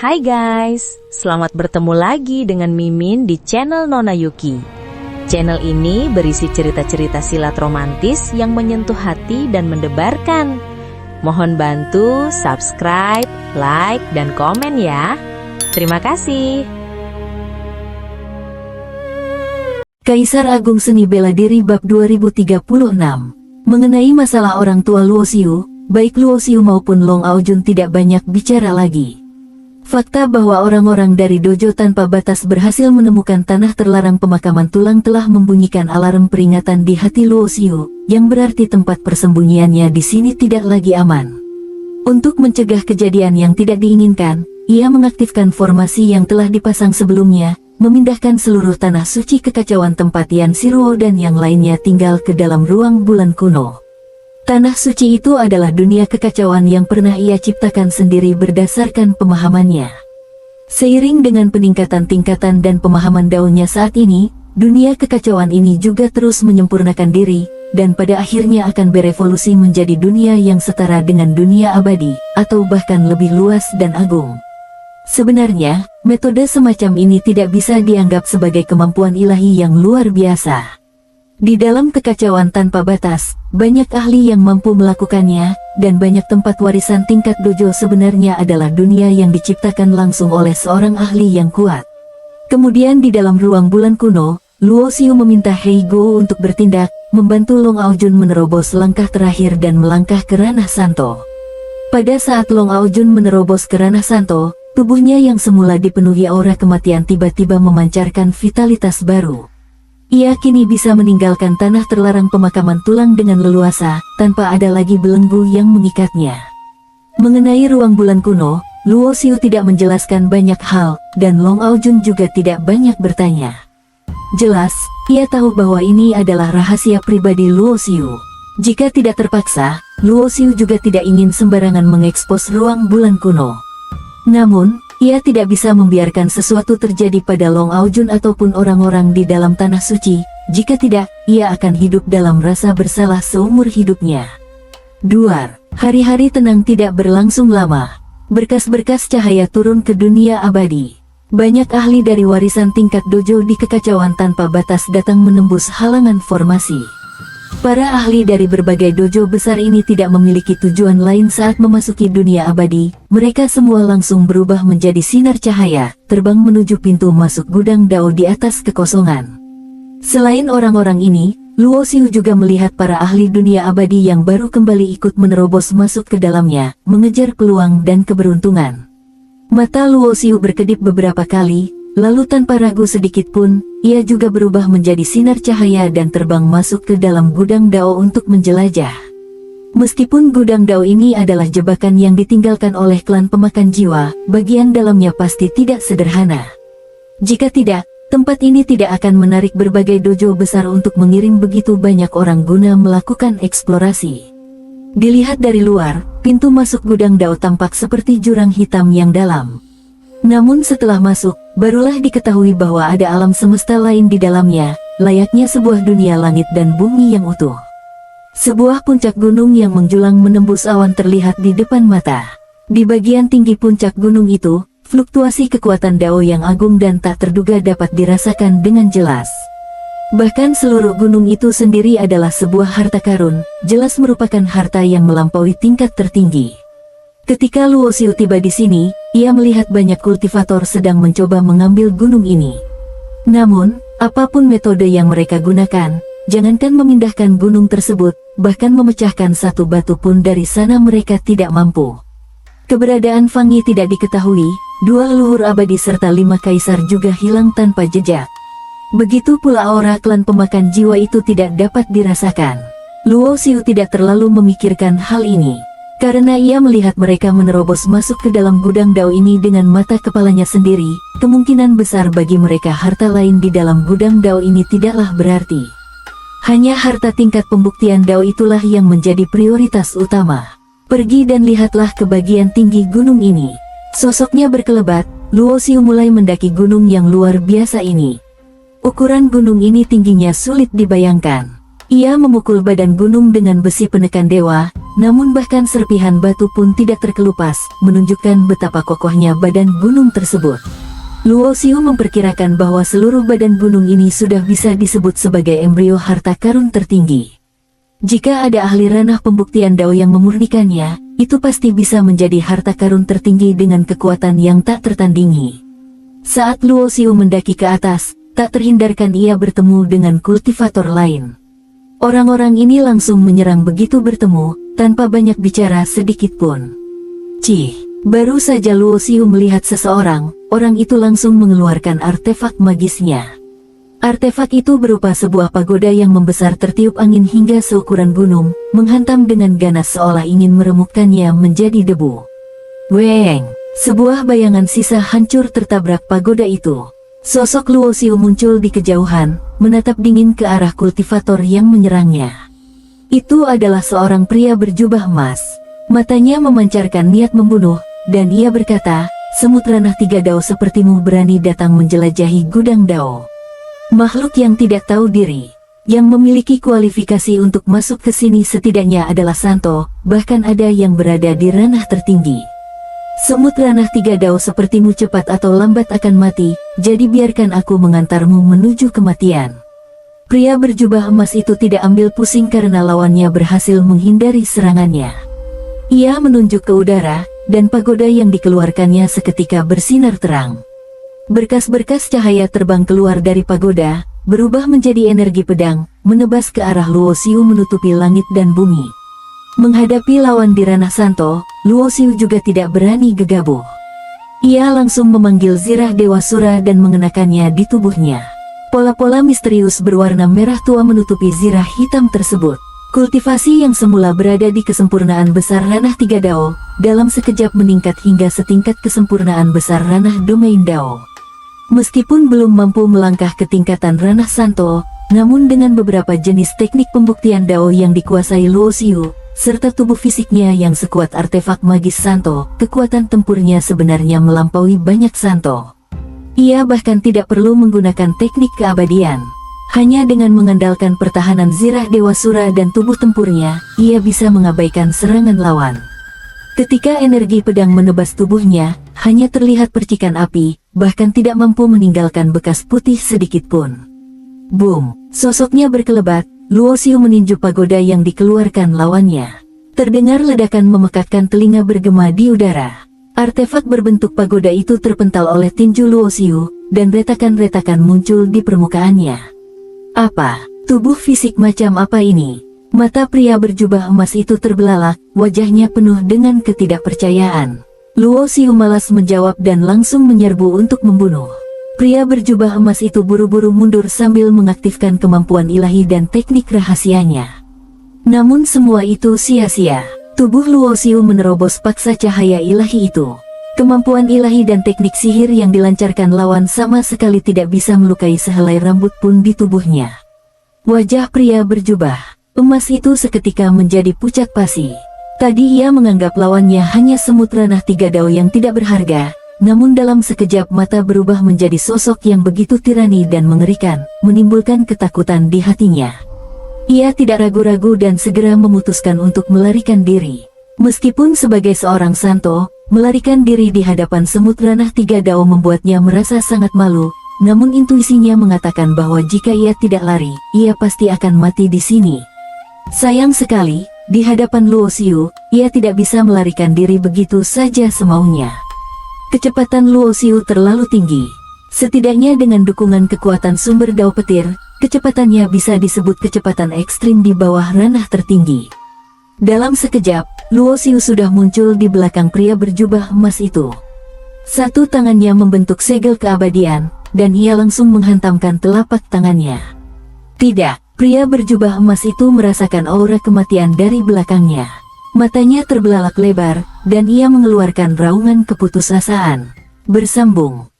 Hai guys, selamat bertemu lagi dengan Mimin di channel Nona Yuki. Channel ini berisi cerita-cerita silat romantis yang menyentuh hati dan mendebarkan. Mohon bantu subscribe, like, dan komen ya. Terima kasih. Kaisar Agung Seni Bela Diri Bab 2036. Mengenai masalah orang tua Luo Xiu, baik Luo Xiu maupun Long Aojun tidak banyak bicara lagi. Fakta bahwa orang-orang dari dojo tanpa batas berhasil menemukan tanah terlarang pemakaman tulang telah membunyikan alarm peringatan di hati Luo Xiu, yang berarti tempat persembunyiannya di sini tidak lagi aman. Untuk mencegah kejadian yang tidak diinginkan, ia mengaktifkan formasi yang telah dipasang sebelumnya, memindahkan seluruh tanah suci kekacauan tempat Yan Shiruo dan yang lainnya tinggal ke dalam ruang bulan kuno. Tanah suci itu adalah dunia kekacauan yang pernah ia ciptakan sendiri berdasarkan pemahamannya. Seiring dengan peningkatan tingkatan dan pemahaman daunnya saat ini, dunia kekacauan ini juga terus menyempurnakan diri, dan pada akhirnya akan berevolusi menjadi dunia yang setara dengan dunia abadi, atau bahkan lebih luas dan agung. Sebenarnya, metode semacam ini tidak bisa dianggap sebagai kemampuan ilahi yang luar biasa. Di dalam kekacauan tanpa batas, banyak ahli yang mampu melakukannya, dan banyak tempat warisan tingkat dojo sebenarnya adalah dunia yang diciptakan langsung oleh seorang ahli yang kuat. Kemudian di dalam ruang bulan kuno, Luo Xiu meminta Hei Go untuk bertindak, membantu Long Aojun menerobos langkah terakhir dan melangkah ke ranah Santo. Pada saat Long Aojun menerobos ke ranah Santo, tubuhnya yang semula dipenuhi aura kematian tiba-tiba memancarkan vitalitas baru. Ia kini bisa meninggalkan tanah terlarang pemakaman tulang dengan leluasa, tanpa ada lagi belenggu yang mengikatnya. Mengenai ruang bulan kuno, Luo Xiu tidak menjelaskan banyak hal, dan Long Aojun juga tidak banyak bertanya. Jelas, ia tahu bahwa ini adalah rahasia pribadi Luo Xiu. Jika tidak terpaksa, Luo Xiu juga tidak ingin sembarangan mengekspos ruang bulan kuno. Namun, ia tidak bisa membiarkan sesuatu terjadi pada Long Aojun ataupun orang-orang di dalam tanah suci. Jika tidak, ia akan hidup dalam rasa bersalah seumur hidupnya. Duar, hari-hari tenang tidak berlangsung lama. Berkas-berkas cahaya turun ke dunia abadi. Banyak ahli dari warisan tingkat dojo di kekacauan tanpa batas datang menembus halangan formasi. Para ahli dari berbagai dojo besar ini tidak memiliki tujuan lain saat memasuki dunia abadi. Mereka semua langsung berubah menjadi sinar cahaya, terbang menuju pintu masuk gudang Dao di atas kekosongan. Selain orang-orang ini, Luo Xiu juga melihat para ahli dunia abadi yang baru kembali ikut menerobos masuk ke dalamnya, mengejar peluang dan keberuntungan. Mata Luo Xiu berkedip beberapa kali, lalu tanpa ragu sedikit pun, ia juga berubah menjadi sinar cahaya dan terbang masuk ke dalam gudang Dao untuk menjelajah. Meskipun gudang Dao ini adalah jebakan yang ditinggalkan oleh klan pemakan jiwa, bagian dalamnya pasti tidak sederhana. Jika tidak, tempat ini tidak akan menarik berbagai dojo besar untuk mengirim begitu banyak orang guna melakukan eksplorasi. Dilihat dari luar, pintu masuk gudang Dao tampak seperti jurang hitam yang dalam. Namun setelah masuk, barulah diketahui bahwa ada alam semesta lain di dalamnya, layaknya sebuah dunia langit dan bumi yang utuh. Sebuah puncak gunung yang menjulang menembus awan terlihat di depan mata. Di bagian tinggi puncak gunung itu, fluktuasi kekuatan Dao yang agung dan tak terduga dapat dirasakan dengan jelas. Bahkan seluruh gunung itu sendiri adalah sebuah harta karun, jelas merupakan harta yang melampaui tingkat tertinggi. Ketika Luo Xiu tiba di sini, ia melihat banyak kultivator sedang mencoba mengambil gunung ini. Namun, apapun metode yang mereka gunakan, jangankan memindahkan gunung tersebut, bahkan memecahkan satu batu pun dari sana mereka tidak mampu. Keberadaan Fang Yi tidak diketahui, dua leluhur abadi serta 5 kaisar juga hilang tanpa jejak. Begitu pula aura klan pemakan jiwa itu tidak dapat dirasakan. Luo Xiu tidak terlalu memikirkan hal ini. Karena ia melihat mereka menerobos masuk ke dalam gudang Dao ini dengan mata kepalanya sendiri, kemungkinan besar bagi mereka harta lain di dalam gudang Dao ini tidaklah berarti. Hanya harta tingkat pembuktian Dao itulah yang menjadi prioritas utama. Pergi dan lihatlah ke bagian tinggi gunung ini. Sosoknya berkelebat, Luo Xiu mulai mendaki gunung yang luar biasa ini. Ukuran gunung ini tingginya sulit dibayangkan. Ia memukul badan gunung dengan besi penekan dewa, namun bahkan serpihan batu pun tidak terkelupas, menunjukkan betapa kokohnya badan gunung tersebut. Luo Xiu memperkirakan bahwa seluruh badan gunung ini sudah bisa disebut sebagai embrio harta karun tertinggi. Jika ada ahli ranah pembuktian Dao yang memurnikannya, itu pasti bisa menjadi harta karun tertinggi dengan kekuatan yang tak tertandingi. Saat Luo Xiu mendaki ke atas, tak terhindarkan ia bertemu dengan kultivator lain. Orang-orang ini langsung menyerang begitu bertemu, tanpa banyak bicara sedikit pun. Baru saja Luo Xiu melihat seseorang, orang itu langsung mengeluarkan artefak magisnya. Artefak itu berupa sebuah pagoda yang membesar tertiup angin hingga seukuran gunung, menghantam dengan ganas seolah ingin meremukkannya menjadi debu. Weng! Sebuah bayangan sisa hancur tertabrak pagoda itu. Sosok Luo Xiu muncul di kejauhan, menatap dingin ke arah kultivator yang menyerangnya. Itu adalah seorang pria berjubah emas. Matanya memancarkan niat membunuh, dan ia berkata, "Semut ranah 3 Dao sepertimu berani datang menjelajahi gudang Dao. Makhluk yang tidak tahu diri, yang memiliki kualifikasi untuk masuk ke sini setidaknya adalah Santo, bahkan ada yang berada di ranah tertinggi. Semut ranah 3 Dao sepertimu cepat atau lambat akan mati, jadi biarkan aku mengantarmu menuju kematian." Pria berjubah emas itu tidak ambil pusing karena lawannya berhasil menghindari serangannya. Ia menunjuk ke udara, dan pagoda yang dikeluarkannya seketika bersinar terang. Berkas-berkas cahaya terbang keluar dari pagoda, berubah menjadi energi pedang, menebas ke arah Luo Xiu menutupi langit dan bumi. Menghadapi lawan di ranah Santo, Luo Xiu juga tidak berani gegabah. Ia langsung memanggil zirah Dewa Sura dan mengenakannya di tubuhnya. Pola-pola misterius berwarna merah tua menutupi zirah hitam tersebut. Kultivasi yang semula berada di kesempurnaan besar ranah 3 Dao, dalam sekejap meningkat hingga setingkat kesempurnaan besar ranah domain Dao. Meskipun belum mampu melangkah ke tingkatan ranah Santo, namun dengan beberapa jenis teknik pembuktian Dao yang dikuasai Luo Xiu, serta tubuh fisiknya yang sekuat artefak magis Santo, kekuatan tempurnya sebenarnya melampaui banyak Santo. Ia bahkan tidak perlu menggunakan teknik keabadian. Hanya dengan mengandalkan pertahanan zirah Dewa Sura dan tubuh tempurnya, ia bisa mengabaikan serangan lawan. Ketika energi pedang menebas tubuhnya, hanya terlihat percikan api, bahkan tidak mampu meninggalkan bekas putih sedikit pun. Boom! Sosoknya berkelebat, Luo Xiu meninju pagoda yang dikeluarkan lawannya. Terdengar ledakan memekakkan telinga bergema di udara. Artefak berbentuk pagoda itu terpental oleh tinju Luo Xiu, dan retakan-retakan muncul di permukaannya. Apa? Tubuh fisik macam apa ini? Mata pria berjubah emas itu terbelalak, wajahnya penuh dengan ketidakpercayaan. Luo Xiu malas menjawab dan langsung menyerbu untuk membunuh. Pria berjubah emas itu buru-buru mundur sambil mengaktifkan kemampuan ilahi dan teknik rahasianya. Namun semua itu sia-sia. Tubuh Luo Xiu menerobos paksa cahaya ilahi itu. Kemampuan ilahi dan teknik sihir yang dilancarkan lawan sama sekali tidak bisa melukai sehelai rambut pun di tubuhnya. Wajah pria berjubah emas itu seketika menjadi pucat pasi. Tadi ia menganggap lawannya hanya semut ranah 3 Dao yang tidak berharga, namun dalam sekejap mata berubah menjadi sosok yang begitu tirani dan mengerikan, menimbulkan ketakutan di hatinya. Ia tidak ragu-ragu dan segera memutuskan untuk melarikan diri. Meskipun sebagai seorang Santo, melarikan diri di hadapan semut ranah 3 Dao membuatnya merasa sangat malu, namun intuisinya mengatakan bahwa jika ia tidak lari, ia pasti akan mati di sini. Sayang sekali, di hadapan Luo Xiu, ia tidak bisa melarikan diri begitu saja semaunya. Kecepatan Luo Xiu terlalu tinggi. Setidaknya dengan dukungan kekuatan sumber Dao petir, kecepatannya bisa disebut kecepatan ekstrim di bawah ranah tertinggi. Dalam sekejap, Luo Xiu sudah muncul di belakang pria berjubah emas itu. Satu tangannya membentuk segel keabadian, dan ia langsung menghantamkan telapak tangannya. Tidak. Pria berjubah emas itu merasakan aura kematian dari belakangnya. Matanya terbelalak lebar, dan ia mengeluarkan raungan keputusasaan. Bersambung.